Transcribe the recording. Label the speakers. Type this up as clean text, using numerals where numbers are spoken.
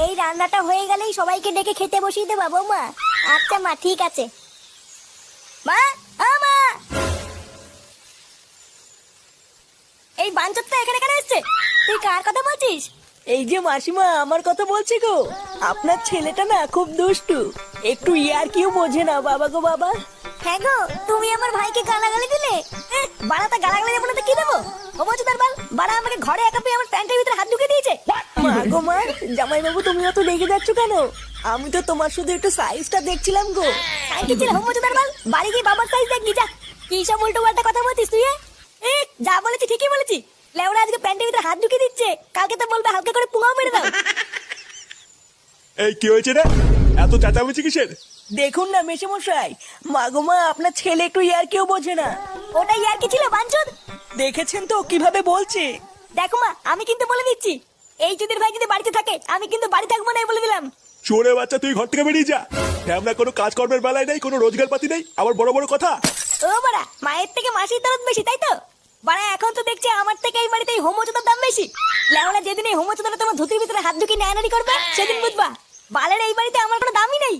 Speaker 1: এই রান্নাটা হয়ে গেলেই সবাইকে ডেকে খেতে বসিয়ে দেবা বৌমা। আচ্ছা মা, ঠিক আছে। মা, ও মা, এই বাঞ্চতটা এখানে কেন এসছে? তুই কার কথা বলছিস?
Speaker 2: এই যে মাসিমা, আমার কথা বলছি গো। আপনার ছেলেটা না খুব দুষ্টু, একটু ইয়ার কিউ বোঝে না বাবা গো বাবা।
Speaker 1: হ্যাঁ গো, তুমি আমার ভাইকে গালাগালি দিলে। বাড়াতে গালাগালি দেবো না তো কি দেবো? ও বলছো তার বাল, বাড়া আমাকে ঘরে একা পেয়ে আমার প্যান্টের ভিতরে হাত ঢুকে দিয়েছে।
Speaker 2: মা গো মা, জামাই বাবু তুমি অত রেগে যাচ্ছ কেন? আমি তো তোমার শুধু একটু সাইজটা দেখছিলাম গো।
Speaker 1: সাইজ ছিল হোম তার বাল, বাড়ি গিয়ে বাবার সাইজ দেখবি যা। কি সব উল্টো পাল্টা কথা বলছিস তুই? যা বলেছি ঠিকই বলেছি। লেওরা আজকে প্যান্টের ভিতরে হাত ঢুকে দিচ্ছে, কালকে তো বলবে হালকা করে পুঙাও মেরে দাও।
Speaker 3: এই কি হয়েছে রে? এত চেঁচামেচি কিসের?
Speaker 2: দেখুন না মেশামশাই, মা গো মা, আপনার ছেলে একটু ইয়ার কিউ বোঝে না।
Speaker 1: ওটাই আর কি ছিল বাঞ্চদ?
Speaker 2: দেখেছেন তো কিভাবে বলছে।
Speaker 1: দেখো মা, আমি কিন্তু বলে দিচ্ছি, এই চুদির ভাই যদি বাড়িতে থাকে আমি কিন্তু বাড়ি থাকবো না, বলে দিলাম।
Speaker 3: চোরে বাচ্চা, তুই ঘর থেকে বেরিয়ে যা। আমরা কোনো কাজকর্মের বেলায় নেই, কোনো রোজগার পাতি নেই, আবার বড় বড় কথা।
Speaker 1: ও বাড়া, মায়ের থেকে মাসির দরদ বেশি, তাই তো? বাড়া এখন তো দেখছি আমার থেকে এই বাড়িতে হোমোচোদার দাম বেশি। লেওরা যেদিন এই হোমোচোদারা তোমার ধুতির ভিতরে হাত ঢুকিয়ে নেয়ানারি করবে সেদিন বুঝবা বালের এই বাড়িতে আমার কোনো দামই নেই।